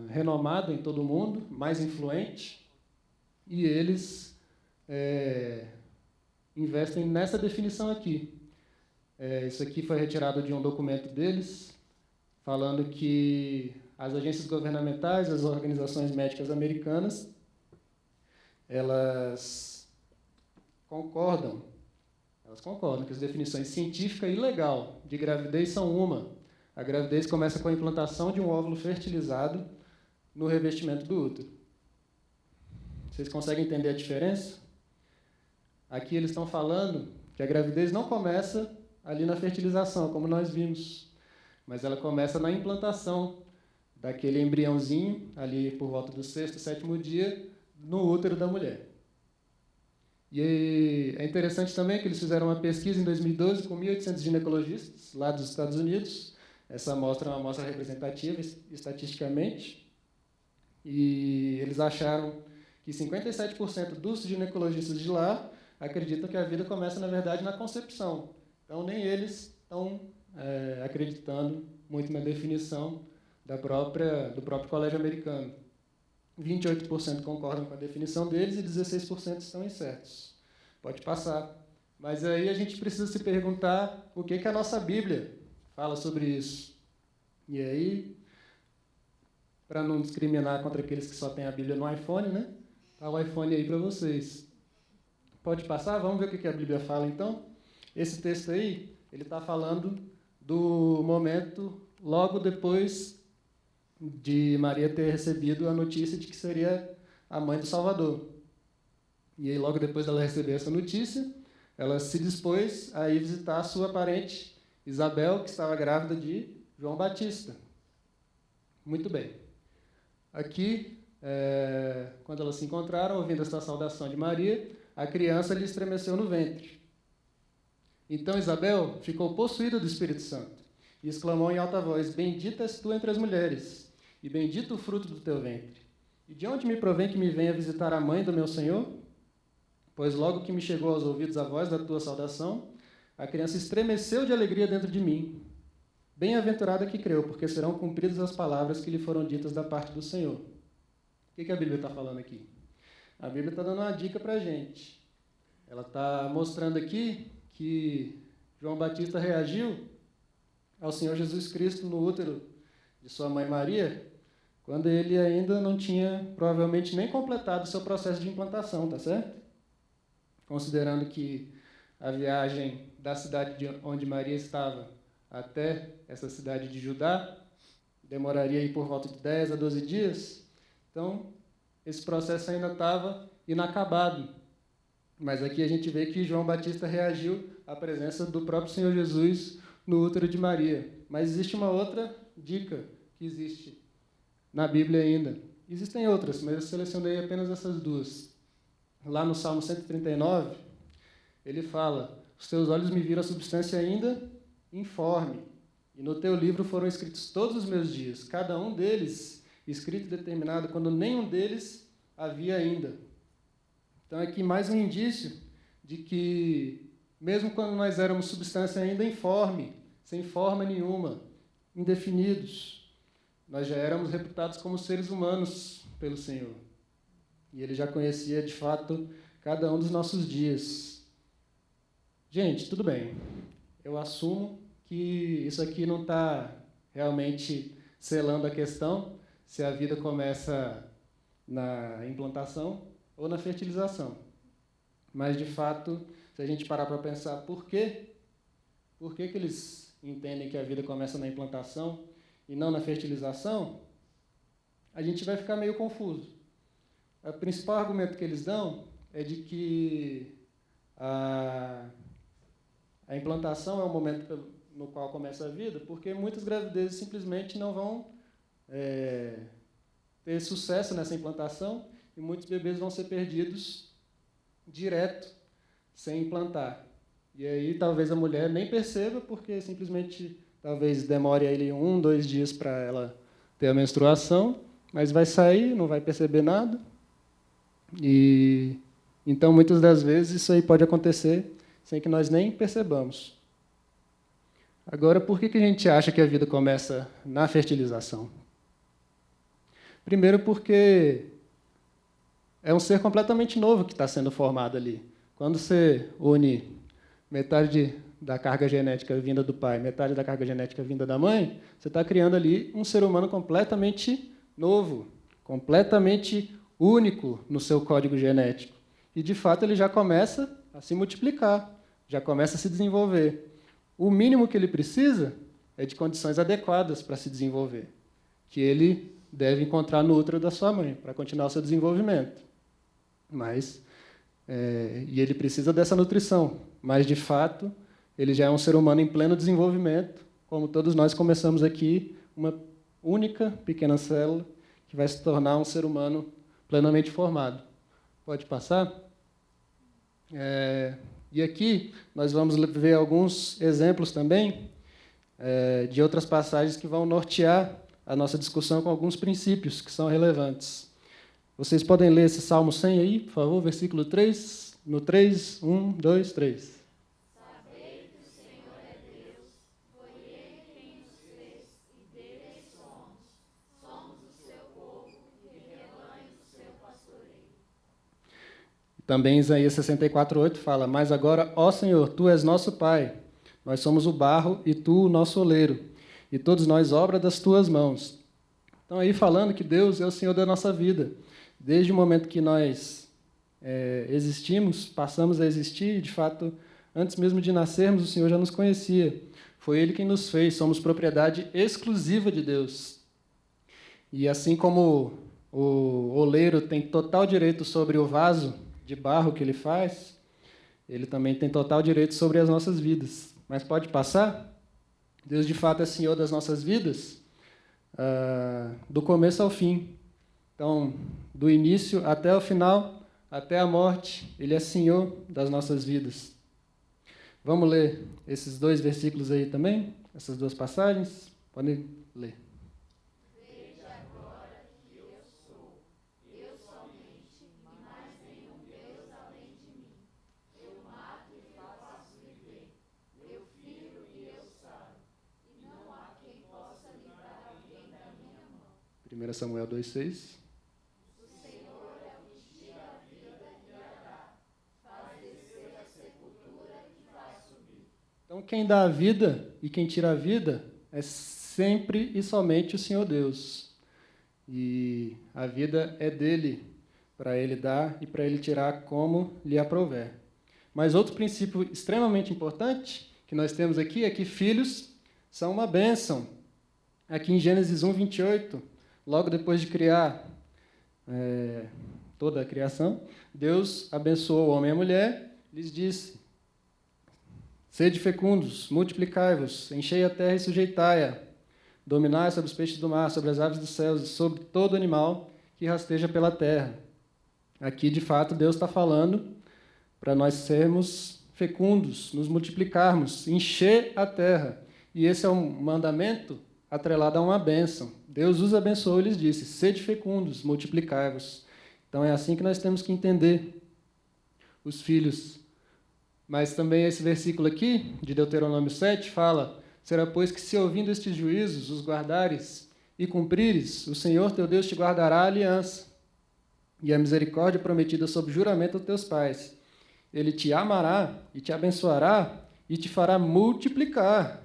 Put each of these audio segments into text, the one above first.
renomado em todo o mundo, mais influente, e eles investem nessa definição aqui. Isso aqui foi retirado de um documento deles, falando que as agências governamentais, as organizações médicas americanas, elas concordam que as definições científica e legal de gravidez são uma. A gravidez começa com a implantação de um óvulo fertilizado no revestimento do útero. Vocês conseguem entender a diferença? Aqui eles estão falando que a gravidez não começa ali na fertilização, como nós vimos, mas ela começa na implantação daquele embriãozinho, ali por volta do 6º, 7º dia, no útero da mulher. E é interessante também que eles fizeram uma pesquisa em 2012 com 1.800 ginecologistas, lá dos Estados Unidos. Essa amostra é uma amostra representativa, estatisticamente, e eles acharam que 57% dos ginecologistas de lá acreditam que a vida começa, na verdade, na concepção. Então, nem eles estão acreditando muito na definição do próprio colégio americano. 28% concordam com a definição deles e 16% estão incertos. Pode passar. Mas aí a gente precisa se perguntar o que a nossa Bíblia fala sobre isso. E aí, para não discriminar contra aqueles que só têm a Bíblia no iPhone, né? Tá o iPhone aí para vocês. Pode passar? Vamos ver o que a Bíblia fala, então? Esse texto aí, ele está falando do momento logo depois de Maria ter recebido a notícia de que seria a mãe do Salvador. E aí, logo depois dela receber essa notícia, ela se dispôs a ir visitar a sua parente, Isabel, que estava grávida de João Batista. Muito bem. Aqui, quando elas se encontraram, ouvindo esta saudação de Maria, a criança lhe estremeceu no ventre. Então Isabel ficou possuída do Espírito Santo e exclamou em alta voz: Bendita és tu entre as mulheres, e bendito o fruto do teu ventre. E de onde me provém que me venha visitar a mãe do meu Senhor? Pois logo que me chegou aos ouvidos a voz da tua saudação, a criança estremeceu de alegria dentro de mim. Bem-aventurada que creu, porque serão cumpridas as palavras que lhe foram ditas da parte do Senhor. O que a Bíblia está falando aqui? A Bíblia está dando uma dica para a gente. Ela está mostrando aqui que João Batista reagiu ao Senhor Jesus Cristo no útero de sua mãe Maria, quando ele ainda não tinha, provavelmente, nem completado o seu processo de implantação, tá certo? Considerando que a viagem da cidade onde Maria estava até essa cidade de Judá demoraria aí por volta de 10 a 12 dias, então esse processo ainda estava inacabado. Mas aqui a gente vê que João Batista reagiu à presença do próprio Senhor Jesus no útero de Maria. Mas existe uma outra dica que existe na Bíblia ainda. Existem outras, mas eu selecionei apenas essas duas. Lá no Salmo 139, ele fala: Os teus olhos me viram a substância ainda informe, e no teu livro foram escritos todos os meus dias, cada um deles escrito e determinado, quando nenhum deles havia ainda. Então, aqui mais um indício de que, mesmo quando nós éramos substância ainda informe, sem forma nenhuma, indefinidos, nós já éramos reputados como seres humanos pelo Senhor. E Ele já conhecia, de fato, cada um dos nossos dias. Gente, tudo bem. Eu assumo que isso aqui não está realmente selando a questão se a vida começa na implantação ou na fertilização. Mas, de fato, se a gente parar para pensar por que eles entendem que a vida começa na implantação e não na fertilização, a gente vai ficar meio confuso. O principal argumento que eles dão é de que a implantação é o momento no qual começa a vida, porque muitas gravidezes simplesmente não vão ter sucesso nessa implantação e muitos bebês vão ser perdidos direto, sem implantar. E aí talvez a mulher nem perceba, porque simplesmente talvez demore aí 1, 2 dias para ela ter a menstruação, mas vai sair, não vai perceber nada. E então, muitas das vezes, isso aí pode acontecer sem que nós nem percebamos. Agora, por que a gente acha que a vida começa na fertilização? Primeiro porque é um ser completamente novo que está sendo formado ali. Quando você une metade da carga genética vinda do pai, metade da carga genética vinda da mãe, você está criando ali um ser humano completamente novo, completamente único no seu código genético. E, de fato, ele já começa a se multiplicar, já começa a se desenvolver. O mínimo que ele precisa é de condições adequadas para se desenvolver, que ele deve encontrar no útero da sua mãe, para continuar o seu desenvolvimento. E ele precisa dessa nutrição, mas, de fato, ele já é um ser humano em pleno desenvolvimento, como todos nós começamos aqui, uma única pequena célula que vai se tornar um ser humano plenamente formado. Pode passar? E aqui nós vamos ver alguns exemplos também de outras passagens que vão nortear a nossa discussão com alguns princípios que são relevantes. Vocês podem ler esse Salmo 100 aí, por favor, versículo 3, no 3, 1, 2, 3. Sabei que o Senhor é Deus, foi Ele quem nos fez e dele somos. Somos o seu povo e rebanho do seu pastoreio. Também Isaías 64:8 fala: Mas agora, ó Senhor, Tu és nosso Pai, nós somos o barro e Tu o nosso oleiro, e todos nós obra das Tuas mãos. Então aí falando que Deus é o Senhor da nossa vida. Desde o momento que nós existimos, passamos a existir, de fato, antes mesmo de nascermos, o Senhor já nos conhecia. Foi Ele quem nos fez, somos propriedade exclusiva de Deus. E assim como o oleiro tem total direito sobre o vaso de barro que ele faz, ele também tem total direito sobre as nossas vidas. Mas pode passar? Deus, de fato, é Senhor das nossas vidas, do começo ao fim. Então, do início até o final, até a morte, Ele é Senhor das nossas vidas. Vamos ler esses dois versículos aí também? Essas duas passagens? Podem ler. Veja agora que eu sou, eu somente, e mais nenhum Deus além de mim. Eu mato e faço viver, eu firo e eu saro, e não há quem possa livrar alguém da minha mão. 1 Samuel 2,6. O Senhor é o que tira a vida e a dá, faz descer a sepultura e faz subir. Então, quem dá a vida e quem tira a vida é sempre e somente o Senhor Deus. E a vida é dele, para ele dar e para ele tirar como lhe aprouver. Mas outro princípio extremamente importante que nós temos aqui é que filhos são uma bênção. Aqui em Gênesis 1:28, logo depois de criar toda a criação, Deus abençoou o homem e a mulher, lhes disse: Sede fecundos, multiplicai-vos, enchei a terra e sujeitai-a, dominai sobre os peixes do mar, sobre as aves dos céus e sobre todo animal que rasteja pela terra. Aqui, de fato, Deus está falando para nós sermos fecundos, nos multiplicarmos, encher a terra. E esse é um mandamento atrelado a uma bênção. Deus os abençoou e lhes disse: Sede fecundos, multiplicai-vos. Então é assim que nós temos que entender os filhos. Mas também esse versículo aqui, de Deuteronômio 7, fala: Será, pois, que se ouvindo estes juízos, os guardares e cumprires, o Senhor teu Deus te guardará a aliança e a misericórdia prometida sob juramento aos teus pais. Ele te amará e te abençoará e te fará multiplicar.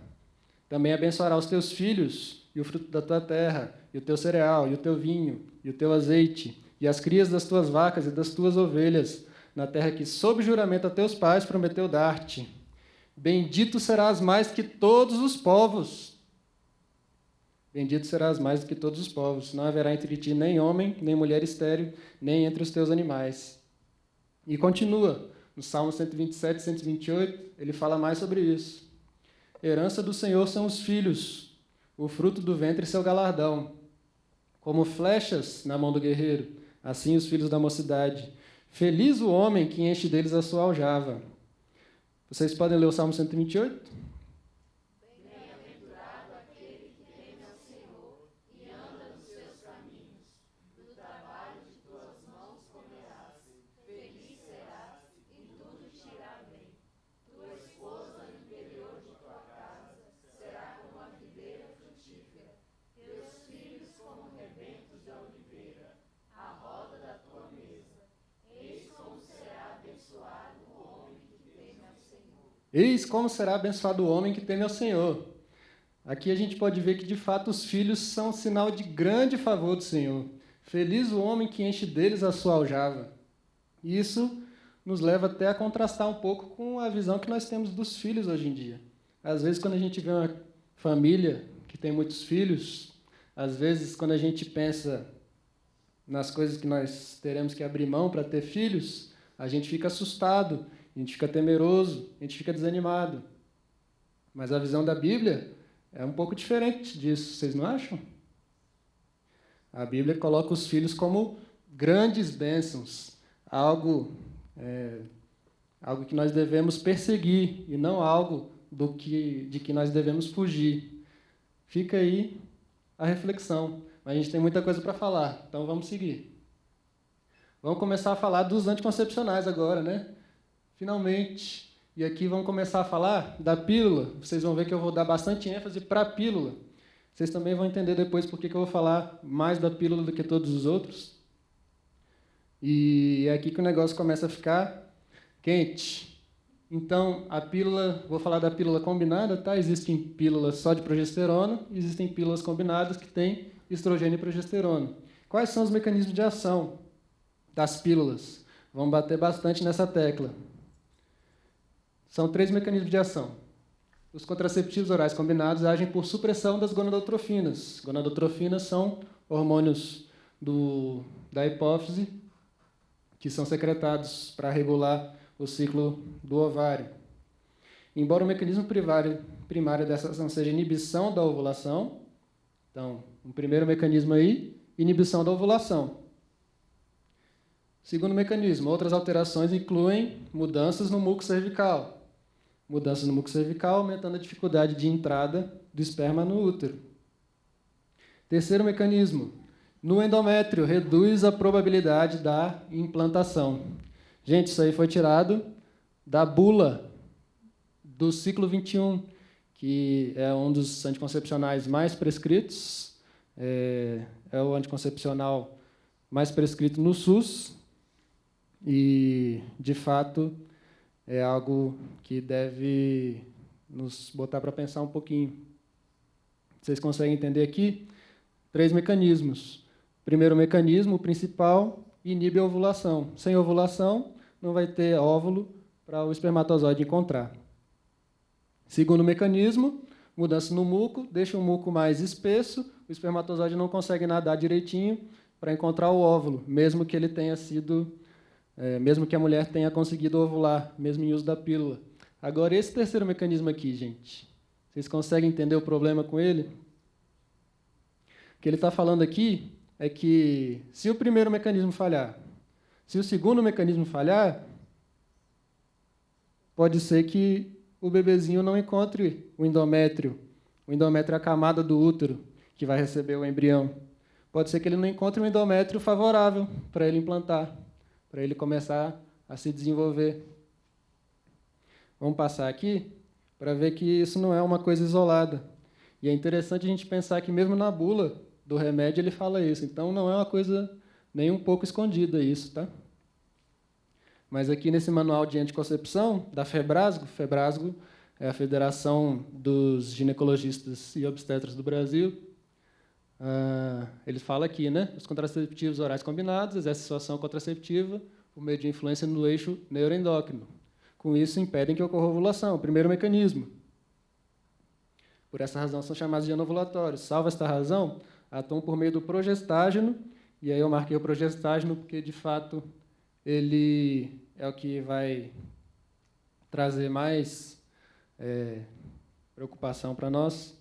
Também abençoará os teus filhos e o fruto da tua terra, e o teu cereal, e o teu vinho, e o teu azeite, e as crias das tuas vacas e das tuas ovelhas, na terra que, sob juramento a teus pais, prometeu dar-te. Bendito serás mais que todos os povos. Bendito serás mais do que todos os povos. Não haverá entre ti nem homem, nem mulher estéril, nem entre os teus animais. E continua, no Salmo 127, 128, ele fala mais sobre isso. Herança do Senhor são os filhos, o fruto do ventre seu galardão. Como flechas na mão do guerreiro, assim os filhos da mocidade. Feliz o homem que enche deles a sua aljava. Vocês podem ler o Salmo 128? Bem-aventurado aquele que teme ao Senhor e anda nos seus caminhos. Do trabalho de tuas mãos comerás. Feliz serás e tudo te irá bem. Tua esposa no interior de tua casa será como a videira frutífera. Teus filhos como rebentos Eis como será abençoado o homem que teme ao Senhor. Aqui a gente pode ver que, de fato, os filhos são sinal de grande favor do Senhor. Feliz o homem que enche deles a sua aljava. E isso nos leva até a contrastar um pouco com a visão que nós temos dos filhos hoje em dia. Às vezes, quando a gente vê uma família que tem muitos filhos, às vezes, quando a gente pensa nas coisas que nós teremos que abrir mão para ter filhos, a gente fica assustado, a gente fica temeroso, a gente fica desanimado. Mas a visão da Bíblia é um pouco diferente disso, vocês não acham? A Bíblia coloca os filhos como grandes bênçãos, algo que nós devemos perseguir e não algo de que nós devemos fugir. Fica aí a reflexão. Mas a gente tem muita coisa para falar, então vamos seguir. Vamos começar a falar dos anticoncepcionais agora, né? Finalmente. E aqui vamos começar a falar da pílula. Vocês vão ver que eu vou dar bastante ênfase para a pílula. Vocês também vão entender depois por que eu vou falar mais da pílula do que todos os outros. E é aqui que o negócio começa a ficar quente. Então, a pílula, vou falar da pílula combinada, tá? Existem pílulas só de progesterona, existem pílulas combinadas que têm estrogênio e progesterona. Quais são os mecanismos de ação das pílulas? Vamos bater bastante nessa tecla. São 3 mecanismos de ação. Os contraceptivos orais combinados agem por supressão das gonadotrofinas. Gonadotrofinas são hormônios da hipófise que são secretados para regular o ciclo do ovário. Embora o mecanismo primário dessa ação seja inibição da ovulação, então, um primeiro mecanismo aí, inibição da ovulação. Segundo mecanismo, outras alterações incluem mudanças no muco cervical. Mudanças no muco cervical aumentando a dificuldade de entrada do esperma no útero. Terceiro mecanismo, no endométrio, reduz a probabilidade da implantação. Gente, isso aí foi tirado da bula do ciclo 21, que é um dos anticoncepcionais mais prescritos, é o anticoncepcional mais prescrito no SUS, e, de fato, é algo que deve nos botar para pensar um pouquinho. Vocês conseguem entender aqui? 3 mecanismos. Primeiro mecanismo, o principal, inibe a ovulação. Sem ovulação, não vai ter óvulo para o espermatozoide encontrar. Segundo mecanismo, mudança no muco, deixa o muco mais espesso, o espermatozoide não consegue nadar direitinho para encontrar o óvulo, mesmo que ele tenha sido, mesmo que a mulher tenha conseguido ovular, mesmo em uso da pílula. Agora, esse terceiro mecanismo aqui, gente, vocês conseguem entender o problema com ele? O que ele está falando aqui é que, se o primeiro mecanismo falhar, se o segundo mecanismo falhar, pode ser que o bebezinho não encontre o endométrio. O endométrio é a camada do útero que vai receber o embrião. Pode ser que ele não encontre um endométrio favorável para ele implantar, para ele começar a se desenvolver. Vamos passar aqui para ver que isso não é uma coisa isolada. E é interessante a gente pensar que mesmo na bula do remédio ele fala isso. Então não é uma coisa nem um pouco escondida isso, tá? Mas aqui nesse manual de anticoncepção da FEBRASGO é a Federação dos Ginecologistas e Obstetras do Brasil, ele fala aqui, né? Os contraceptivos orais combinados exercem sua ação contraceptiva por meio de influência no eixo neuroendócrino. Com isso, impedem que ocorra ovulação, o primeiro mecanismo. Por essa razão, são chamados de anovulatórios. Salvo esta razão, atuam por meio do progestágeno, e aí eu marquei o progestágeno porque, de fato, ele é o que vai trazer mais preocupação para nós.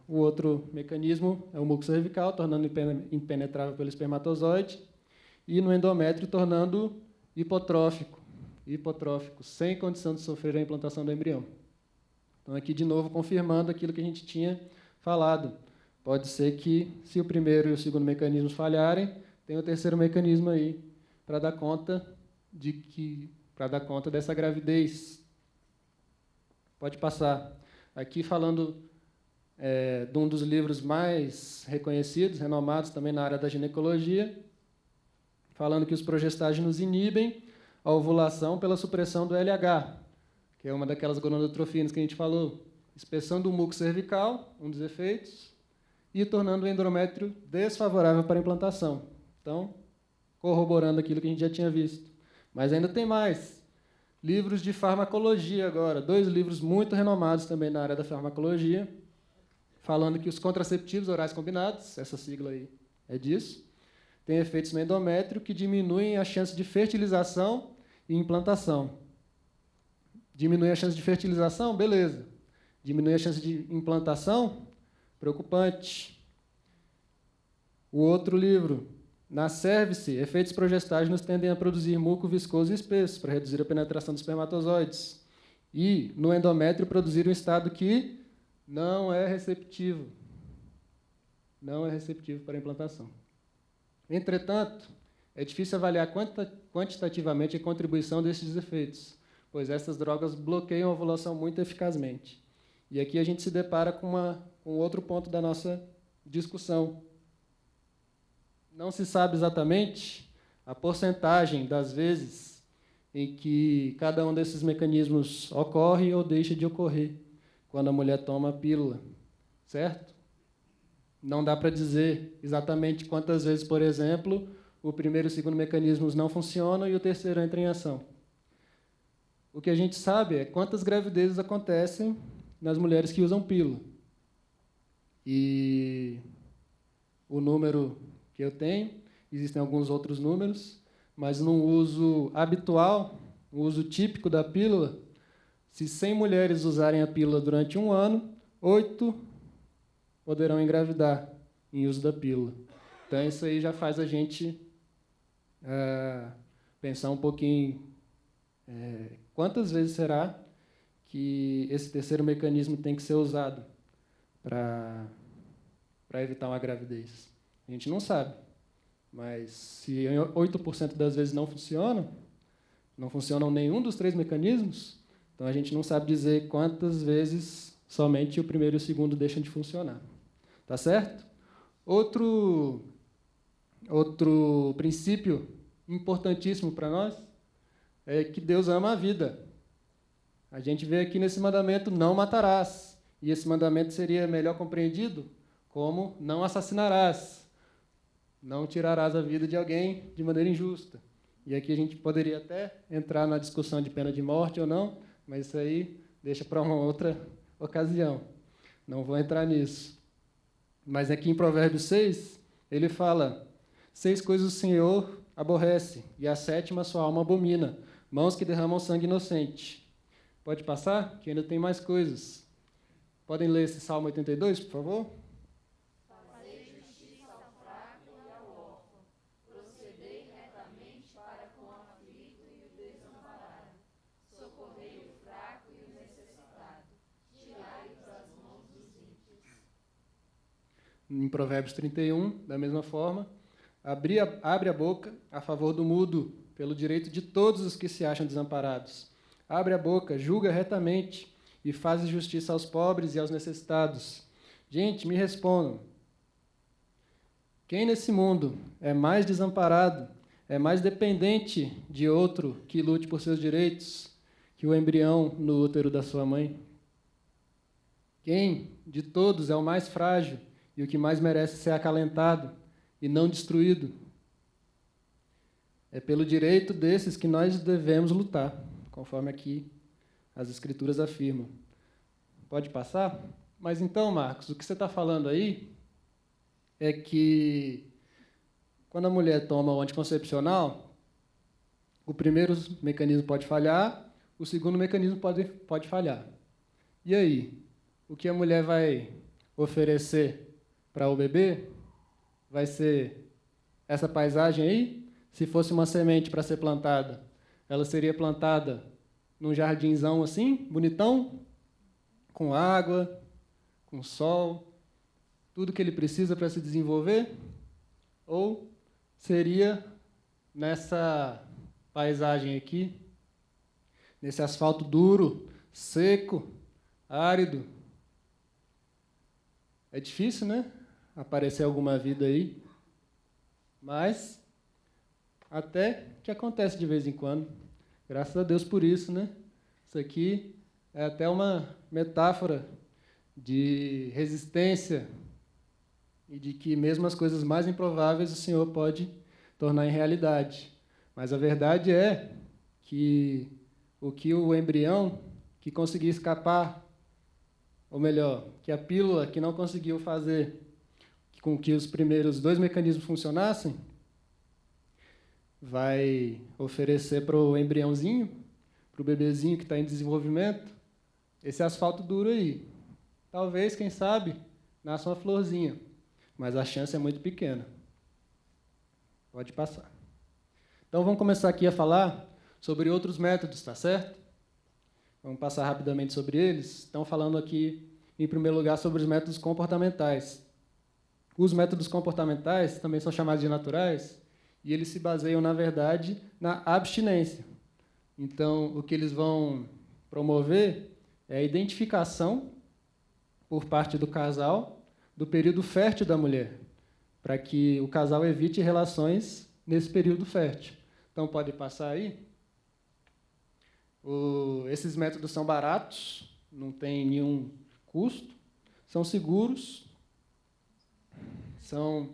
O outro mecanismo é o muco cervical, tornando impenetrável pelo espermatozoide, e no endométrio, tornando hipotrófico, sem condição de sofrer a implantação do embrião. Então, aqui, de novo, confirmando aquilo que a gente tinha falado. Pode ser que, se o primeiro e o segundo mecanismos falharem, tem o terceiro mecanismo aí para dar conta dessa gravidez. Pode passar. Aqui falando de um dos livros mais reconhecidos, renomados também na área da ginecologia, falando que os progestágenos inibem a ovulação pela supressão do LH, que é uma daquelas gonadotrofinas que a gente falou, espessando o muco cervical, um dos efeitos, e tornando o endométrio desfavorável para a implantação. Então, corroborando aquilo que a gente já tinha visto. Mas ainda tem mais. Livros de farmacologia agora, 2 livros muito renomados também na área da farmacologia, falando que os contraceptivos orais combinados, essa sigla aí é disso, têm efeitos no endométrio que diminuem a chance de fertilização e implantação. Diminui a chance de fertilização? Beleza. Diminui a chance de implantação? Preocupante. O outro livro, na cervice, efeitos progestágenos tendem a produzir muco viscoso e espesso para reduzir a penetração dos espermatozoides. E, no endométrio, produzir um estado que não é receptivo. Não é receptivo para a implantação. Entretanto, é difícil avaliar quantitativamente a contribuição desses efeitos, pois essas drogas bloqueiam a ovulação muito eficazmente. E aqui a gente se depara com outro ponto da nossa discussão. Não se sabe exatamente a porcentagem das vezes em que cada um desses mecanismos ocorre ou deixa de ocorrer quando a mulher toma a pílula, certo? Não dá para dizer exatamente quantas vezes, por exemplo, o primeiro e o segundo mecanismos não funcionam e o terceiro entra em ação. O que a gente sabe é quantas gravidezes acontecem nas mulheres que usam pílula. E o número que eu tenho, existem alguns outros números, mas no uso habitual, o uso típico da pílula, se 100 mulheres usarem a pílula durante 1 ano, 8 poderão engravidar em uso da pílula. Então, isso aí já faz a gente pensar um pouquinho quantas vezes será que esse terceiro mecanismo tem que ser usado para evitar uma gravidez. A gente não sabe, mas se 8% das vezes não funcionam nenhum dos 3 mecanismos, então a gente não sabe dizer quantas vezes somente o primeiro e o segundo deixam de funcionar. Tá certo? Outro princípio importantíssimo para nós é que Deus ama a vida. A gente vê aqui nesse mandamento, não matarás. E esse mandamento seria melhor compreendido como não assassinarás. Não tirarás a vida de alguém de maneira injusta. E aqui a gente poderia até entrar na discussão de pena de morte ou não, mas isso aí deixa para uma outra ocasião. Não vou entrar nisso. Mas aqui em Provérbios 6, ele fala: 6 coisas o Senhor aborrece, e a 7ª sua alma abomina, mãos que derramam sangue inocente. Pode passar? Que ainda tem mais coisas. Podem ler esse Salmo 82, por favor? Fazei justiça ao fraco e ao órfão, procedei retamente para com o aflito e o desamparado, socorrei o fraco e o necessitado, tirai-o das mãos dos ímpios. Em Provérbios 31, da mesma forma, abre a boca a favor do mudo, pelo direito de todos os que se acham desamparados. Abre a boca, julga retamente e faz justiça aos pobres e aos necessitados. Gente, me respondam. Quem nesse mundo é mais desamparado, é mais dependente de outro que lute por seus direitos que o embrião no útero da sua mãe? Quem de todos é o mais frágil e o que mais merece ser acalentado e não destruído? É pelo direito desses que nós devemos lutar, conforme aqui as Escrituras afirmam. Pode passar? Mas então, Marcos, o que você está falando aí é que quando a mulher toma o anticoncepcional, o primeiro mecanismo pode falhar, o segundo mecanismo pode falhar. E aí? O que a mulher vai oferecer para o bebê vai ser essa paisagem aí? Se fosse uma semente para ser plantada, ela seria plantada num jardinzão assim, bonitão, com água, com sol, tudo que ele precisa para se desenvolver? Ou seria nessa paisagem aqui, nesse asfalto duro, seco, árido, É difícil, né? Aparecer alguma vida aí, mas até que acontece de vez em quando. Graças a Deus por isso, né? Isso aqui é até uma metáfora de resistência e de que mesmo as coisas mais improváveis o Senhor pode tornar em realidade. Mas a verdade é que o embrião que conseguiu escapar, ou melhor, que a pílula que não conseguiu fazer com que os primeiros 2 mecanismos funcionassem, vai oferecer para o embriãozinho, para o bebezinho que está em desenvolvimento, esse asfalto duro aí. Talvez, quem sabe, nasça uma florzinha, mas a chance é muito pequena. Pode passar. Então, vamos começar aqui a falar sobre outros métodos, tá certo? Vamos passar rapidamente sobre eles. Estão falando aqui, em primeiro lugar, sobre os métodos comportamentais. Os métodos comportamentais também são chamados de naturais, e eles se baseiam, na verdade, na abstinência. Então, o que eles vão promover é a identificação, por parte do casal, do período fértil da mulher, para que o casal evite relações nesse período fértil. Então, pode passar aí. Esses métodos são baratos, não tem nenhum custo, são seguros, são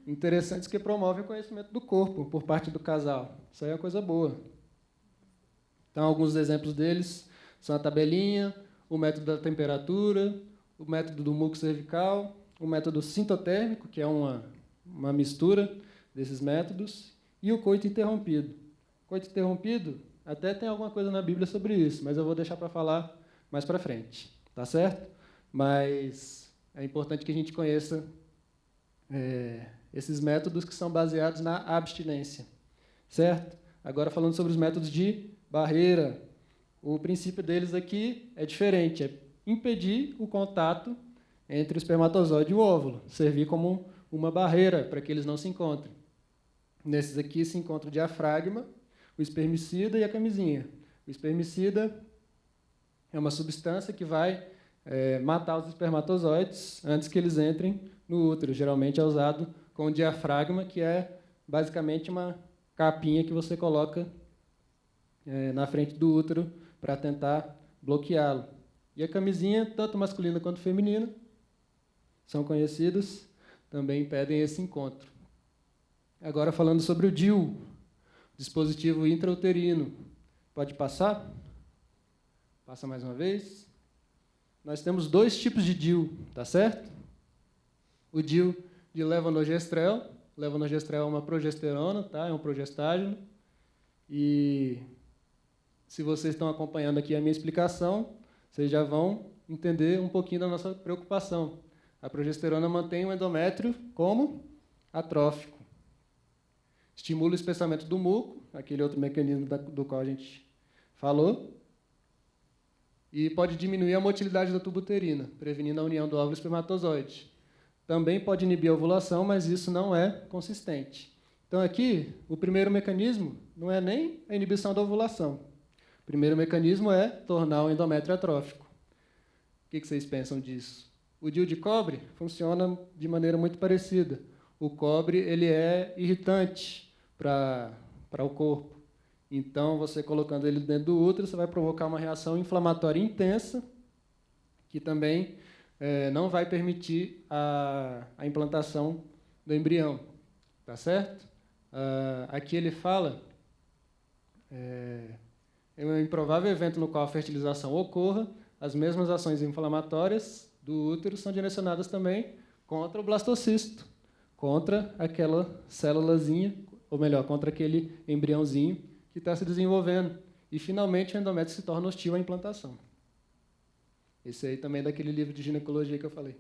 interessantes, que promovem o conhecimento do corpo por parte do casal. Isso aí é uma coisa boa. Então, alguns exemplos deles são a tabelinha, o método da temperatura, o método do muco cervical, o método sintotérmico, que é uma mistura desses métodos, e o coito interrompido. Coito interrompido, até tem alguma coisa na Bíblia sobre isso, mas eu vou deixar para falar mais para frente, tá certo? Mas é importante que a gente conheça esses métodos que são baseados na abstinência, certo? Agora, falando sobre os métodos de barreira, o princípio deles aqui é diferente, é impedir o contato entre o espermatozoide e o óvulo, servir como uma barreira para que eles não se encontrem. Nesses aqui se encontra o diafragma, o espermicida e a camisinha. O espermicida é uma substância que vai matar os espermatozoides antes que eles entrem no útero. Geralmente é usado com o diafragma, que é basicamente uma capinha que você coloca na frente do útero para tentar bloqueá-lo. E a camisinha, tanto masculina quanto feminina, são conhecidas, também impedem esse encontro. Agora, falando sobre o DIU, dispositivo intrauterino. Pode passar? Passa mais uma vez. Nós temos 2 tipos de DIU, tá certo? O DIU de levonorgestrel. Levonorgestrel é uma progesterona, tá? É um progestágeno. E se vocês estão acompanhando aqui a minha explicação, vocês já vão entender um pouquinho da nossa preocupação. A progesterona mantém o endométrio como atrófico. Estimula o espessamento do muco, aquele outro mecanismo do qual a gente falou, e pode diminuir a motilidade da tuba uterina, prevenindo a união do óvulo e espermatozoide. Também pode inibir a ovulação, mas isso não é consistente. Então, aqui, o primeiro mecanismo não é nem a inibição da ovulação. O primeiro mecanismo é tornar o endométrio atrófico. O que vocês pensam disso? O DIU de cobre funciona de maneira muito parecida. O cobre ele é irritante para o corpo. Então, você colocando ele dentro do útero, você vai provocar uma reação inflamatória intensa, que também não vai permitir a implantação do embrião. Tá certo? Aqui ele fala, em um improvável evento no qual a fertilização ocorra, as mesmas ações inflamatórias do útero são direcionadas também contra o blastocisto, contra aquela célulazinha, ou melhor, contra aquele embriãozinho que está se desenvolvendo. E, finalmente, o endométrio se torna hostil à implantação. Esse aí também é daquele livro de ginecologia que eu falei.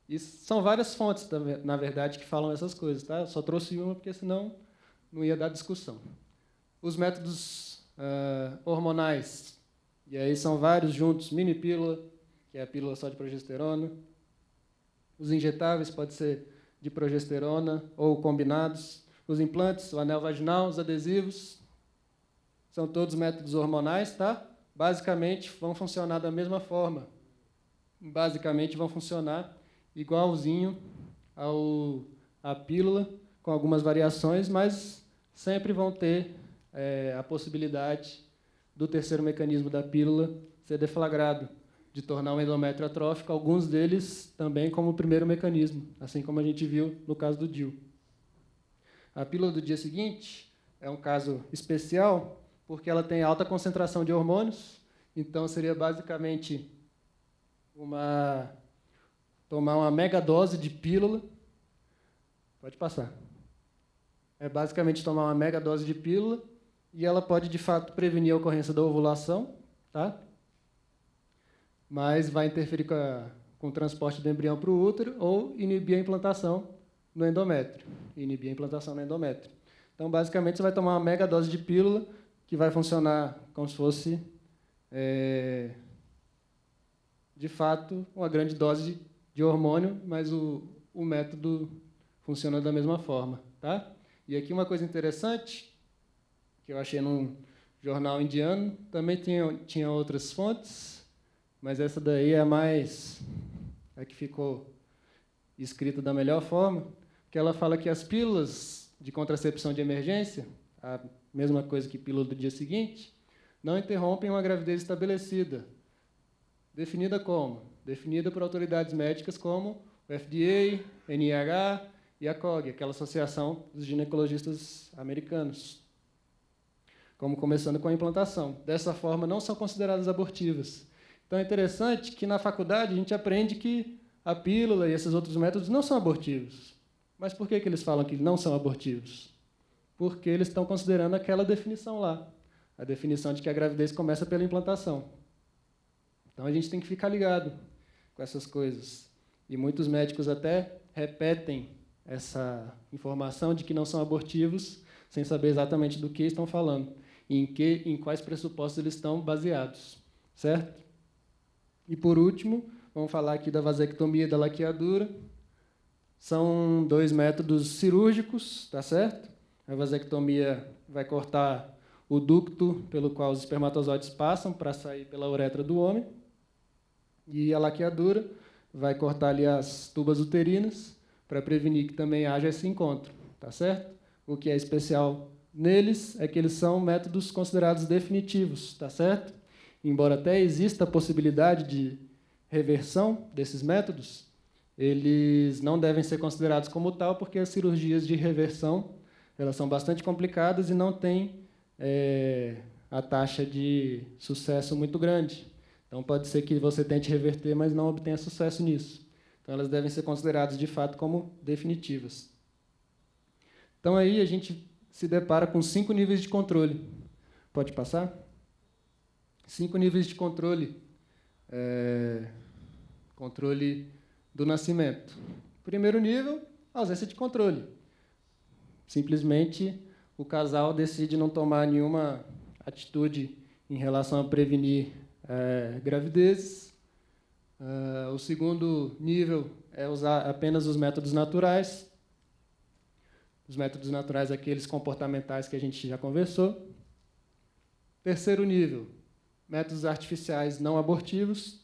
E são várias fontes, na verdade, que falam essas coisas. Tá? Eu só trouxe uma porque, senão, não ia dar discussão. Os métodos hormonais, e aí são vários juntos, mini-pílula, que é a pílula só de progesterona. Os injetáveis pode ser de progesterona ou combinados. Os implantes, o anel vaginal, os adesivos, são todos métodos hormonais, tá? Basicamente, vão funcionar da mesma forma. Basicamente, vão funcionar igualzinho à pílula, com algumas variações, mas sempre vão ter a possibilidade do terceiro mecanismo da pílula ser deflagrado, de tornar o endométrio atrófico, alguns deles também como o primeiro mecanismo, assim como a gente viu no caso do DIU. A pílula do dia seguinte é um caso especial, porque ela tem alta concentração de hormônios, então seria basicamente tomar uma mega dose de pílula. Pode passar. É basicamente tomar uma mega dose de pílula e ela pode, de fato, prevenir a ocorrência da ovulação, tá? Mas vai interferir com o transporte do embrião para o útero ou inibir a implantação no endométrio. Então, basicamente, você vai tomar uma mega dose de pílula que vai funcionar como se fosse, de fato, uma grande dose de hormônio, mas o método funciona da mesma forma, tá? E aqui uma coisa interessante, que eu achei num jornal indiano, também tinha outras fontes, mas essa daí é a que ficou escrita da melhor forma, que ela fala que as pílulas de contracepção de emergência, a mesma coisa que pílula do dia seguinte, não interrompem uma gravidez estabelecida. Definida como? Definida por autoridades médicas como o FDA, NIH e a COG, aquela associação dos ginecologistas americanos. Como começando com a implantação. Dessa forma, não são consideradas abortivas. Então, é interessante que na faculdade a gente aprende que a pílula e esses outros métodos não são abortivos. Mas por que eles falam que não são abortivos? Porque eles estão considerando aquela definição lá, a definição de que a gravidez começa pela implantação. Então, a gente tem que ficar ligado com essas coisas. E muitos médicos até repetem essa informação de que não são abortivos, sem saber exatamente do que estão falando, e em quais pressupostos eles estão baseados, certo? E, por último, vamos falar aqui da vasectomia e da laqueadura. São dois métodos cirúrgicos, tá certo? A vasectomia vai cortar o ducto pelo qual os espermatozoides passam para sair pela uretra do homem, e a laqueadura vai cortar ali as tubas uterinas para prevenir que também haja esse encontro, tá certo? O que é especial neles é que eles são métodos considerados definitivos, tá certo? Embora até exista a possibilidade de reversão desses métodos, eles não devem ser considerados como tal, porque as cirurgias de reversão elas são bastante complicadas e não têm a taxa de sucesso muito grande. Então, pode ser que você tente reverter, mas não obtenha sucesso nisso. Então, elas devem ser consideradas, de fato, como definitivas. Então, aí a gente se depara com 5 níveis de controle. Pode passar? 5 níveis de controle. Controle do nascimento. Primeiro nível, ausência de controle. Simplesmente, o casal decide não tomar nenhuma atitude em relação a prevenir gravidezes. O segundo nível é usar apenas os métodos naturais. Os métodos naturais, aqueles comportamentais que a gente já conversou. Terceiro nível, métodos artificiais não abortivos,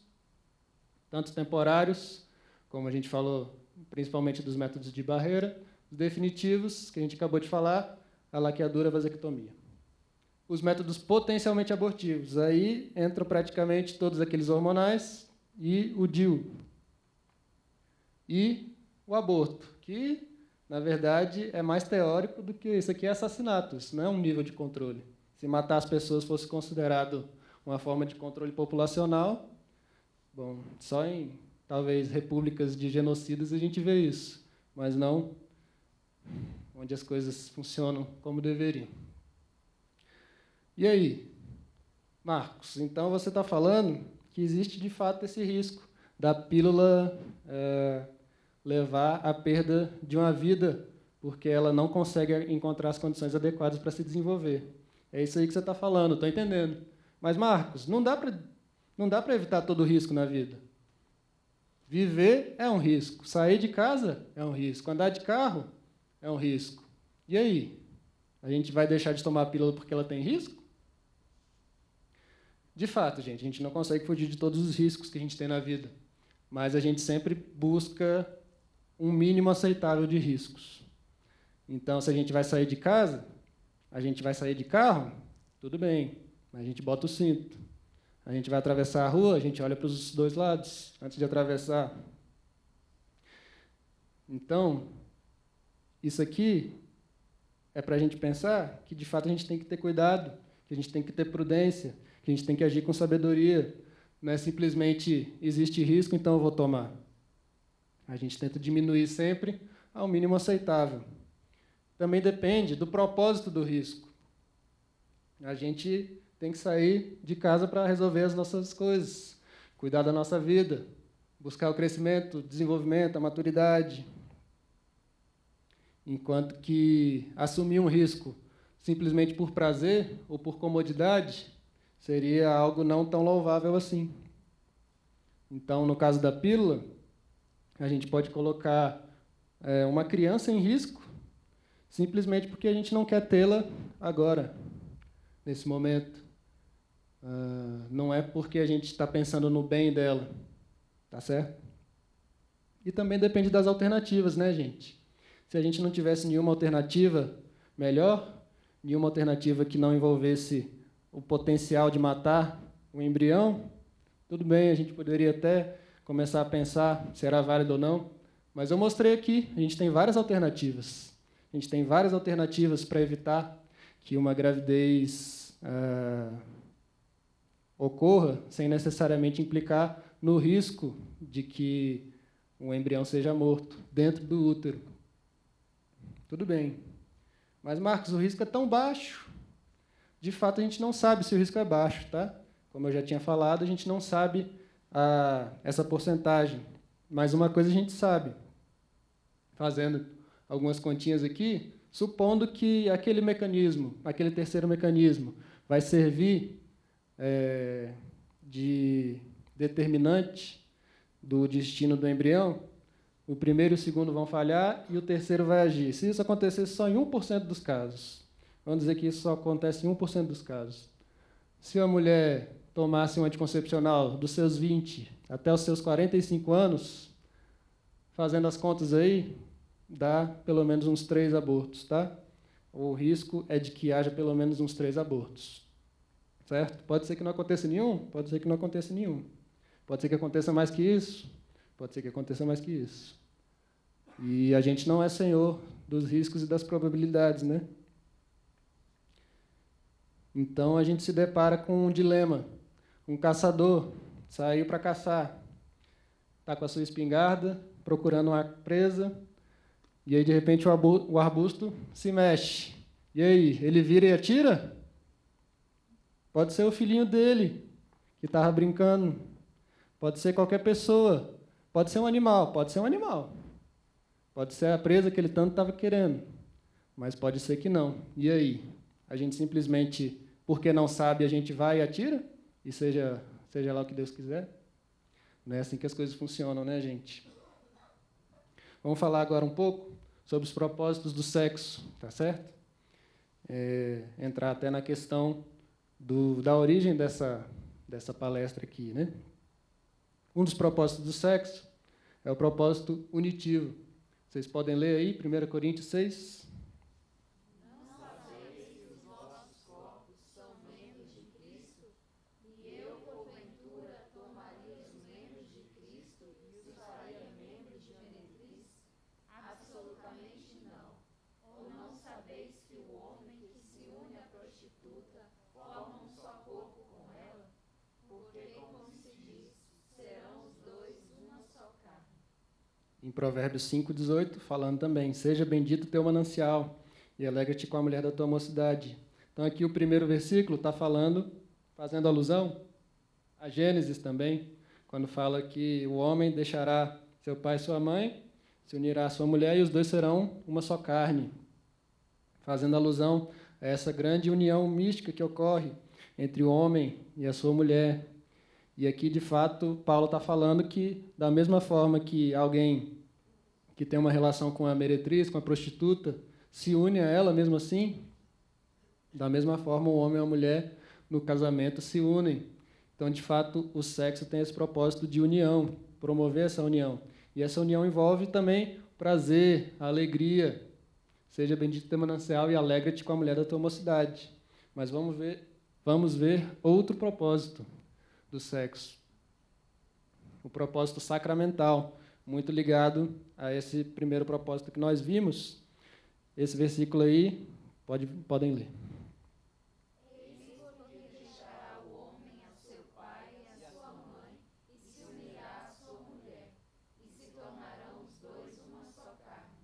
tanto temporários, como a gente falou, principalmente dos métodos de barreira, os definitivos, que a gente acabou de falar, a laqueadura, a vasectomia. Os métodos potencialmente abortivos, aí entram praticamente todos aqueles hormonais e o DIU. E o aborto, que, na verdade, é mais teórico do que isso aqui é assassinato, isso não é um nível de controle. Se matar as pessoas fosse considerado uma forma de controle populacional, bom, só em, talvez, repúblicas de genocidas a gente vê isso, mas não onde as coisas funcionam como deveriam. E aí, Marcos, então você está falando que existe, de fato, esse risco da pílula levar à perda de uma vida, porque ela não consegue encontrar as condições adequadas para se desenvolver. É isso aí que você está falando, estou entendendo. Mas, Marcos, não dá para evitar todo risco na vida. Viver é um risco, sair de casa é um risco, andar de carro é um risco. E aí? A gente vai deixar de tomar a pílula porque ela tem risco? De fato, gente, a gente não consegue fugir de todos os riscos que a gente tem na vida. mas a gente sempre busca um mínimo aceitável de riscos. Então, se a gente vai sair de casa, a gente vai sair de carro, tudo bem, mas a gente bota o cinto. A gente vai atravessar a rua, a gente olha para os dois lados antes de atravessar. Então, isso aqui é para a gente pensar que, de fato, a gente tem que ter cuidado, que a gente tem que ter prudência, que a gente tem que agir com sabedoria. Não é simplesmente, existe risco, então eu vou tomar. A gente tenta diminuir sempre ao mínimo aceitável. Também depende do propósito do risco. A gente tem que sair de casa para resolver as nossas coisas, cuidar da nossa vida, buscar o crescimento, o desenvolvimento, a maturidade. Enquanto que assumir um risco simplesmente por prazer ou por comodidade seria algo não tão louvável assim. Então, no caso da pílula, a gente pode colocar uma criança em risco simplesmente porque a gente não quer tê-la agora, nesse momento. Não é porque a gente está pensando no bem dela, tá certo? E também depende das alternativas, né, gente? Se a gente não tivesse nenhuma alternativa melhor, nenhuma alternativa que não envolvesse o potencial de matar o embrião, tudo bem, a gente poderia até começar a pensar se era válido ou não, mas eu mostrei aqui, a gente tem várias alternativas. A gente tem várias alternativas para evitar que uma gravidez ocorra sem necessariamente implicar no risco de que o embrião seja morto dentro do útero. Tudo bem. Mas, Marcos, o risco é tão baixo. De fato, a gente não sabe se o risco é baixo, tá? Como eu já tinha falado, a gente não sabe essa porcentagem. Mas uma coisa a gente sabe. Fazendo algumas continhas aqui, supondo que aquele mecanismo, aquele terceiro mecanismo, vai servir de determinante do destino do embrião, o primeiro e o segundo vão falhar e o terceiro vai agir. Se isso acontecesse só em 1% dos casos, vamos dizer que isso só acontece em 1% dos casos. Se a mulher tomasse um anticoncepcional dos seus 20 até os seus 45 anos, fazendo as contas aí, dá pelo menos uns 3 abortos, tá? O risco é de que haja pelo menos uns 3 abortos. Certo? Pode ser que não aconteça nenhum, pode ser que não aconteça nenhum. Pode ser que aconteça mais que isso, pode ser que aconteça mais que isso. E a gente não é senhor dos riscos e das probabilidades, né? Então a gente se depara com um dilema. Um caçador saiu para caçar, está com a sua espingarda, procurando uma presa, e aí de repente o arbusto se mexe. E aí, ele vira e atira? Pode ser o filhinho dele, que estava brincando. Pode ser qualquer pessoa. Pode ser um animal, pode ser um animal. Pode ser a presa que ele tanto estava querendo. Mas pode ser que não. E aí? A gente simplesmente, porque não sabe, a gente vai e atira? E seja lá o que Deus quiser? Não é assim que as coisas funcionam, né, gente? Vamos falar agora um pouco sobre os propósitos do sexo, tá certo? Entrar até na questão da origem dessa palestra aqui, né? Um dos propósitos do sexo é o propósito unitivo. Vocês podem ler aí, 1 Coríntios 6. Não sabeis que os vossos corpos são membros de Cristo? E eu, porventura, tomaria os membros de Cristo e os faria membros de meretriz? Absolutamente não. Ou não sabeis que o homem que se une à prostituta forma um só corpo com ela? Porque, como se diz, serão os dois uma só carne. Em Provérbios 5,18, falando também, seja bendito o teu manancial e alegra-te com a mulher da tua mocidade. Então aqui o primeiro versículo está fazendo alusão a Gênesis também, quando fala que o homem deixará seu pai e sua mãe, se unirá à sua mulher e os dois serão uma só carne. Fazendo alusão a essa grande união mística que ocorre entre o homem e a sua mulher. E aqui, de fato, Paulo está falando que, da mesma forma que alguém que tem uma relação com a meretriz, com a prostituta, se une a ela mesmo assim, da mesma forma o homem e a mulher no casamento se unem. Então, de fato, o sexo tem esse propósito de união, promover essa união. E essa união envolve também prazer, alegria. Seja bendito teu manancial e alegra-te com a mulher da tua mocidade. Mas vamos ver outro propósito do sexo. O propósito sacramental, muito ligado a esse primeiro propósito que nós vimos. Esse versículo aí, podem ler. Eis porque deixará o homem a seu pai e a sua mãe, e se unirá à sua mulher, e se tornarão os dois uma só carne.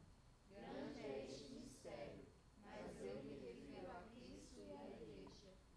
Grande é este mistério, mas eu me refiro a Cristo e à Igreja.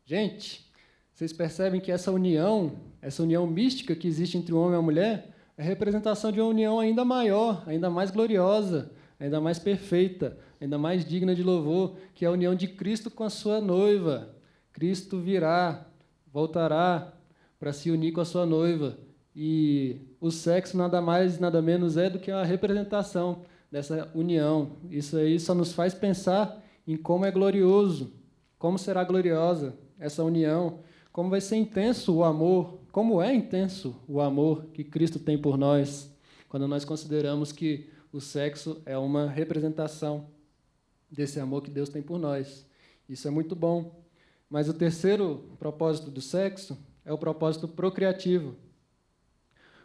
Gente, vocês percebem que essa união mística que existe entre o homem e a mulher, é a representação de uma união ainda maior, ainda mais gloriosa, ainda mais perfeita, ainda mais digna de louvor, que é a união de Cristo com a sua noiva. Cristo virá, voltará para se unir com a sua noiva. E o sexo nada mais, nada menos é do que uma representação dessa união. Isso aí só nos faz pensar em como é glorioso, como será gloriosa essa união, como vai ser intenso o amor, como é intenso o amor que Cristo tem por nós, quando nós consideramos que o sexo é uma representação desse amor que Deus tem por nós. Isso é muito bom. Mas o terceiro propósito do sexo é o propósito procriativo.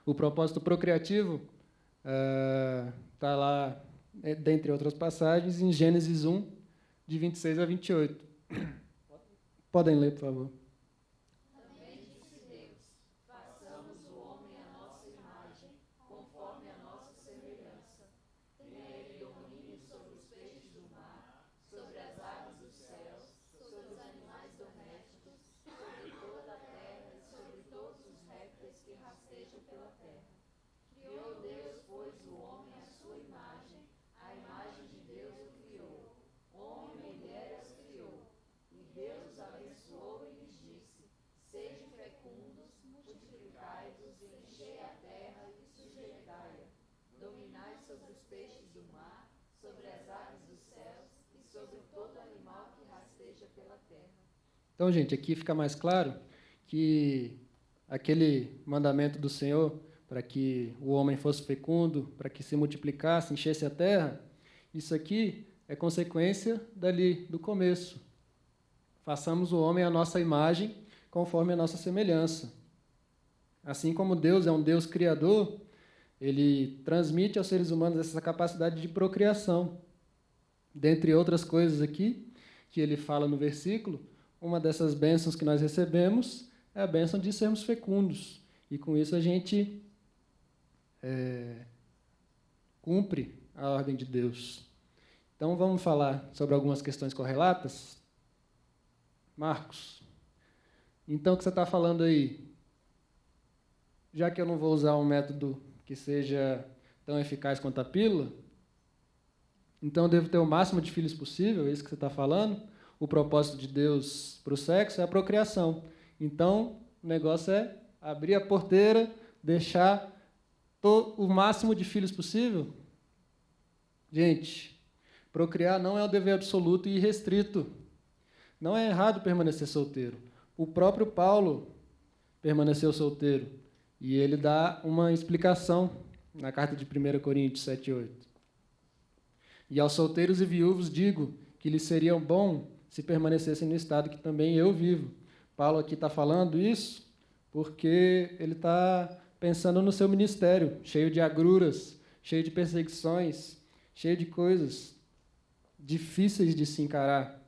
O propósito procriativo está lá, dentre outras passagens, em Gênesis 1, de 26 a 28. Podem ler, por favor. Também disse Deus: façamos o homem à nossa imagem, conforme a nossa semelhança. Tenha ele domínio sobre os peixes do mar, sobre as aves dos céus, sobre os animais domésticos, sobre toda a terra e sobre todos os répteis que rastejam pela terra. Criou Deus, pois, o homem à sua imagem, a imagem de Deus o criou. Homem e mulher os criou. E Deus os abençoou e lhes disse: sede fecundos, multiplicai-vos e enchei a terra e sujeitai-a. Dominai sobre os peixes do mar, sobre as aves dos céus e sobre todo animal que rasteja pela terra. Então, gente, aqui fica mais claro que aquele mandamento do Senhor para que o homem fosse fecundo, para que se multiplicasse, enchesse a terra, isso aqui é consequência dali, do começo. Façamos o homem à nossa imagem, conforme a nossa semelhança. Assim como Deus é um Deus criador, Ele transmite aos seres humanos essa capacidade de procriação. Dentre outras coisas aqui, que Ele fala no versículo, uma dessas bênçãos que nós recebemos é a bênção de sermos fecundos. E com isso a gente cumpre a ordem de Deus. Então vamos falar sobre algumas questões correlatas. Marcos, então o que você está falando aí? Já que eu não vou usar um método que seja tão eficaz quanto a pílula, então eu devo ter o máximo de filhos possível, é isso que você está falando? O propósito de Deus para o sexo é a procriação. Então, o negócio é abrir a porteira, deixar o máximo de filhos possível? Gente, procriar não é um dever absoluto e irrestrito. Não é errado permanecer solteiro. O próprio Paulo permaneceu solteiro. E ele dá uma explicação na carta de 1 Coríntios 7:8. E aos solteiros e viúvos digo que lhes seria bom se permanecessem no estado que também eu vivo. Paulo aqui está falando isso porque ele está pensando no seu ministério, cheio de agruras, cheio de perseguições, cheio de coisas difíceis de se encarar.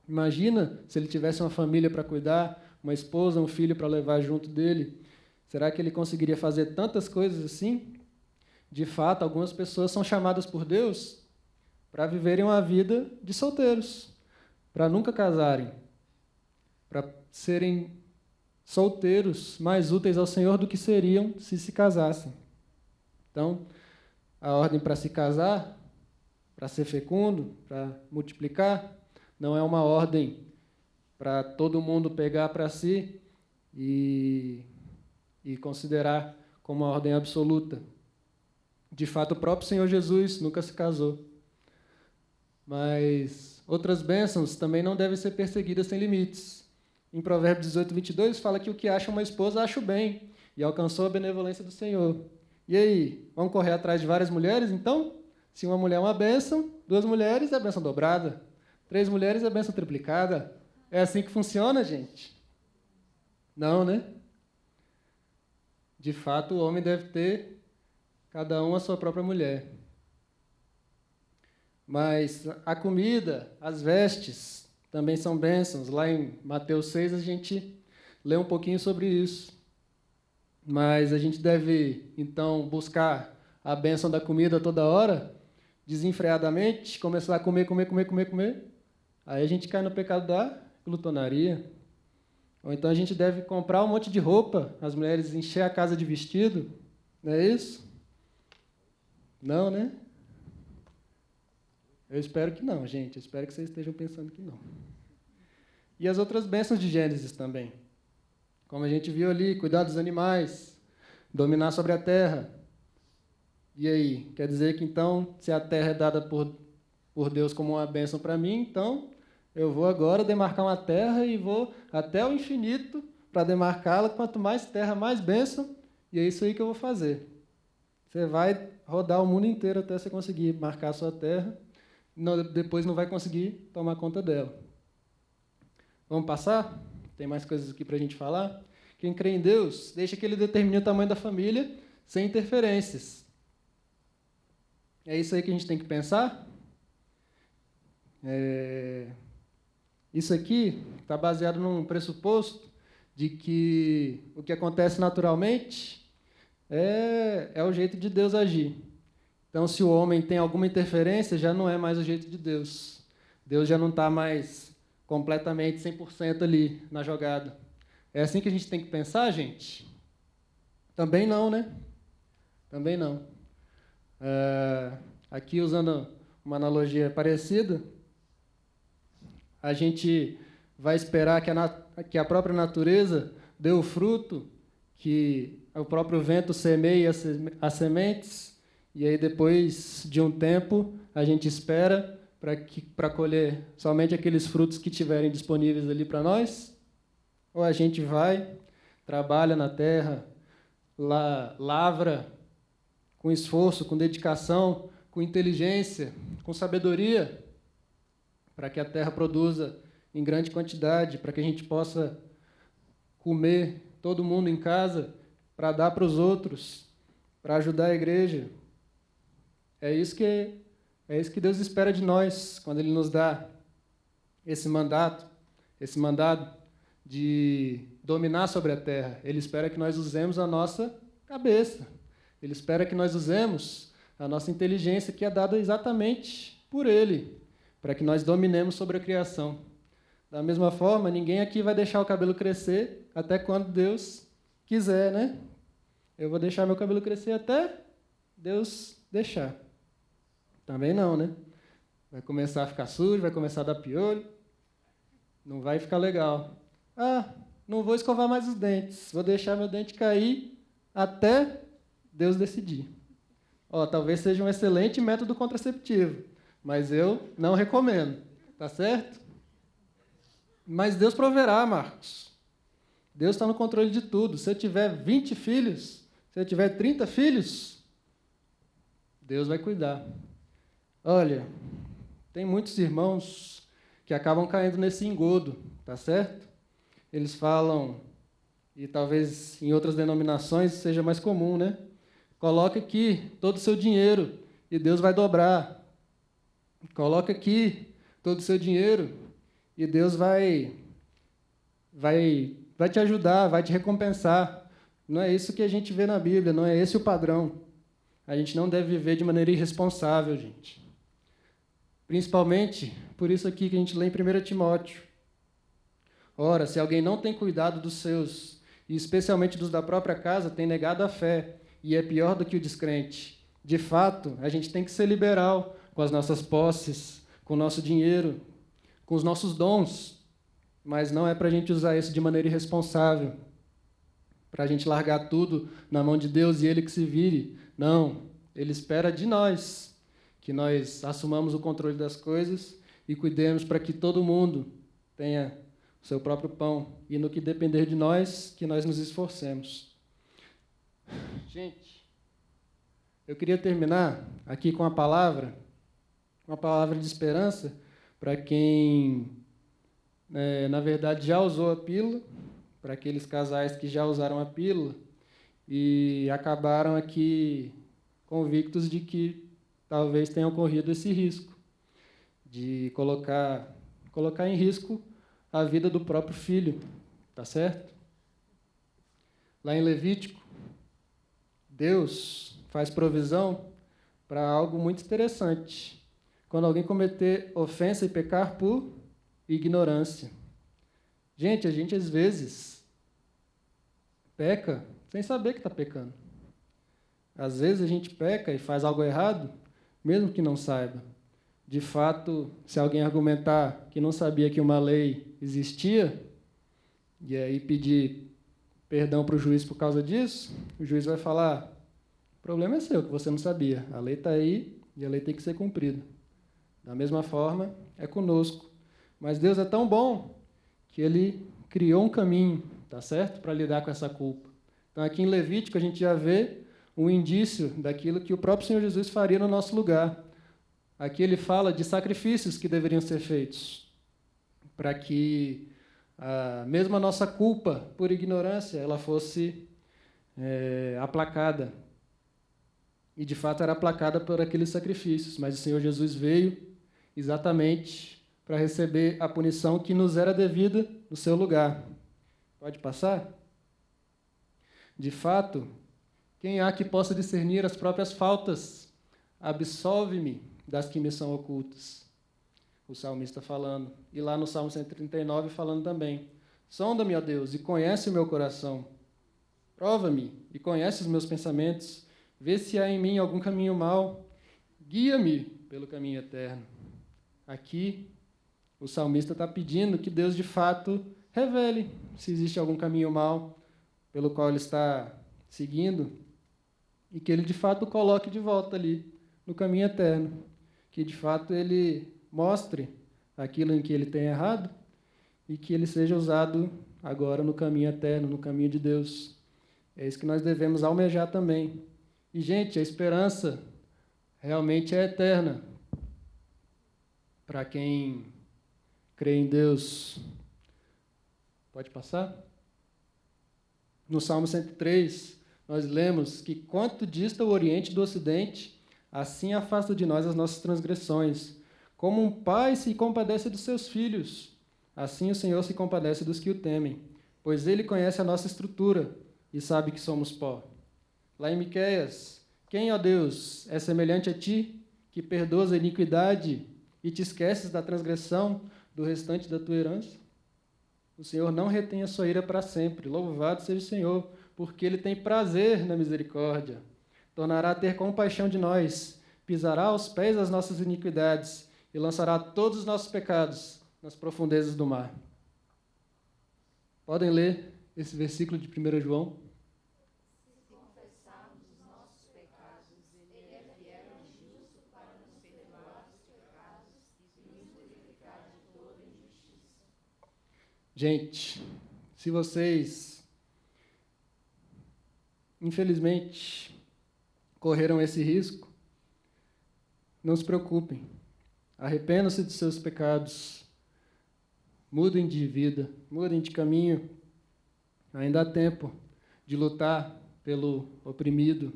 Imagina se ele tivesse uma família para cuidar, uma esposa, um filho para levar junto dele. Será que ele conseguiria fazer tantas coisas assim? De fato, algumas pessoas são chamadas por Deus para viverem uma vida de solteiros, para nunca casarem, para serem solteiros mais úteis ao Senhor do que seriam se casassem. Então, a ordem para se casar, para ser fecundo, para multiplicar, não é uma ordem para todo mundo pegar para si e considerar como uma ordem absoluta. De fato, o próprio Senhor Jesus nunca se casou. Mas outras bênçãos também não devem ser perseguidas sem limites. Em Provérbios 18:22 fala que o que acha uma esposa, acha o bem, e alcançou a benevolência do Senhor. E aí, vamos correr atrás de várias mulheres, então? Se uma mulher é uma bênção, 2 mulheres é bênção dobrada, 3 mulheres é bênção triplicada. É assim que funciona, gente? Não, né? De fato, o homem deve ter cada um a sua própria mulher. Mas a comida, as vestes, também são bênçãos. Lá em Mateus 6 a gente lê um pouquinho sobre isso. Mas a gente deve, então, buscar a bênção da comida toda hora, desenfreadamente, começar a comer. Aí a gente cai no pecado da glutonaria. Ou então a gente deve comprar um monte de roupa, as mulheres encher a casa de vestido. Não é isso? Não, né? Eu espero que não, gente. Eu espero que vocês estejam pensando que não. E as outras bênçãos de Gênesis também. Como a gente viu ali, cuidar dos animais, dominar sobre a terra. E aí? Quer dizer que, então, se a terra é dada por Deus como uma bênção para mim, então eu vou agora demarcar uma terra e vou até o infinito para demarcá-la. Quanto mais terra, mais bênção. E é isso aí que eu vou fazer. Você vai rodar o mundo inteiro até você conseguir marcar a sua terra. Depois não vai conseguir tomar conta dela. Vamos passar? Tem mais coisas aqui para a gente falar? Quem crê em Deus, deixa que Ele determine o tamanho da família sem interferências. É isso aí que a gente tem que pensar? Isso aqui está baseado num pressuposto de que o que acontece naturalmente é o jeito de Deus agir. Então, se o homem tem alguma interferência, já não é mais o jeito de Deus. Deus já não está mais completamente 100% ali na jogada. É assim que a gente tem que pensar, gente? Também não, né? Também não. Aqui, usando uma analogia parecida, a gente vai esperar que a própria natureza dê o fruto, que o próprio vento semeie as sementes, e aí depois de um tempo a gente espera para colher somente aqueles frutos que tiverem disponíveis ali para nós? Ou a gente vai, trabalha na terra, lavra com esforço, com dedicação, com inteligência, com sabedoria, para que a terra produza em grande quantidade, para que a gente possa comer todo mundo em casa, para dar para os outros, para ajudar a igreja. É isso que Deus espera de nós, quando Ele nos dá esse mandato de dominar sobre a terra. Ele espera que nós usemos a nossa cabeça. Ele espera que nós usemos a nossa inteligência, que é dada exatamente por Ele, para que nós dominemos sobre a criação. Da mesma forma, ninguém aqui vai deixar o cabelo crescer até quando Deus quiser, né? Eu vou deixar meu cabelo crescer até Deus deixar. Também não, né? Vai começar a ficar sujo, vai começar a dar piolho, não vai ficar legal. Não vou escovar mais os dentes, vou deixar meu dente cair até Deus decidir. Talvez seja um excelente método contraceptivo, mas eu não recomendo, tá certo? Mas Deus proverá, Marcos. Deus está no controle de tudo. Se eu tiver 20 filhos, se eu tiver 30 filhos, Deus vai cuidar. Olha, tem muitos irmãos que acabam caindo nesse engodo, tá certo? Eles falam, e talvez em outras denominações seja mais comum, né? Coloca aqui todo o seu dinheiro e Deus vai dobrar. Coloca aqui todo o seu dinheiro e Deus vai te ajudar, vai te recompensar. Não é isso que a gente vê na Bíblia, não é esse o padrão. A gente não deve viver de maneira irresponsável, gente. Principalmente por isso aqui que a gente lê em 1 Timóteo. Ora, se alguém não tem cuidado dos seus, e especialmente dos da própria casa, tem negado a fé, e é pior do que o descrente. De fato, a gente tem que ser liberal com as nossas posses, com o nosso dinheiro, com os nossos dons, mas não é para a gente usar isso de maneira irresponsável, para a gente largar tudo na mão de Deus e Ele que se vire. Não, Ele espera de nós que nós assumamos o controle das coisas e cuidemos para que todo mundo tenha o seu próprio pão e, no que depender de nós, que nós nos esforcemos. Gente, eu queria terminar aqui com uma palavra de esperança para quem, na verdade, já usou a pílula, para aqueles casais que já usaram a pílula e acabaram aqui convictos de que talvez tenham corrido esse risco de colocar em risco a vida do próprio filho, tá certo? Lá em Levítico, Deus faz provisão para algo muito interessante. Quando alguém cometer ofensa e pecar por ignorância. Gente, a gente às vezes peca sem saber que está pecando. Às vezes a gente peca e faz algo errado, mesmo que não saiba. De fato, se alguém argumentar que não sabia que uma lei existia, e aí pedir perdão para o juiz por causa disso, o juiz vai falar: o problema é seu, que você não sabia. A lei está aí e a lei tem que ser cumprida. Da mesma forma, é conosco. Mas Deus é tão bom que Ele criou um caminho, tá certo? Para lidar com essa culpa. Então, aqui em Levítico, a gente já vê um indício daquilo que o próprio Senhor Jesus faria no nosso lugar. Aqui ele fala de sacrifícios que deveriam ser feitos para que mesmo a nossa culpa por ignorância ela fosse aplacada. E, de fato, era aplacada por aqueles sacrifícios. Mas o Senhor Jesus veio exatamente para receber a punição que nos era devida no seu lugar. Pode passar? De fato, quem há que possa discernir as próprias faltas? Absolve-me das que me são ocultas. O salmista falando. E lá no Salmo 139 falando também. Sonda-me, ó Deus, e conhece o meu coração. Prova-me e conhece os meus pensamentos. Vê se há em mim algum caminho mau. Guia-me pelo caminho eterno. Aqui, o salmista está pedindo que Deus, de fato, revele se existe algum caminho mau pelo qual ele está seguindo e que ele, de fato, o coloque de volta ali, no caminho eterno. Que, de fato, ele mostre aquilo em que ele tem errado e que ele seja usado agora no caminho eterno, no caminho de Deus. É isso que nós devemos almejar também. E, gente, a esperança realmente é eterna para quem crê em Deus. Pode passar? No Salmo 103, nós lemos que quanto dista o Oriente do Ocidente, assim afasta de nós as nossas transgressões. Como um pai se compadece dos seus filhos, assim o Senhor se compadece dos que o temem, pois Ele conhece a nossa estrutura e sabe que somos pó. Lá em Miqueias, quem, ó Deus, é semelhante a ti, que perdoas a iniquidade e te esqueces da transgressão do restante da tua herança? O Senhor não retém a sua ira para sempre. Louvado seja o Senhor, porque Ele tem prazer na misericórdia. Tornará a ter compaixão de nós, pisará aos pés as nossas iniquidades e lançará todos os nossos pecados nas profundezas do mar. Podem ler esse versículo de 1 João? Se confessarmos os nossos pecados, Ele é fiel e justo para nos perdoar os pecados e nos purificar de toda injustiça. Gente, se vocês, infelizmente, correram esse risco, não se preocupem. Arrependam-se de seus pecados. Mudem de vida, mudem de caminho. Ainda há tempo de lutar pelo oprimido.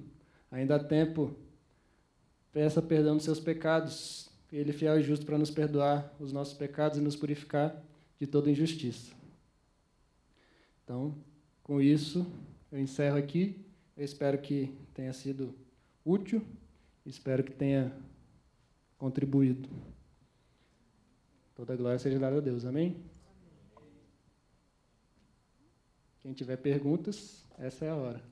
Ainda há tempo. Peça perdão dos seus pecados. Ele é fiel e justo para nos perdoar os nossos pecados e nos purificar de toda injustiça. Então, com isso, eu encerro aqui. Eu espero que tenha sido útil. Espero que tenha contribuído. Toda a glória seja dada a Deus. Amém? Quem tiver perguntas, essa é a hora.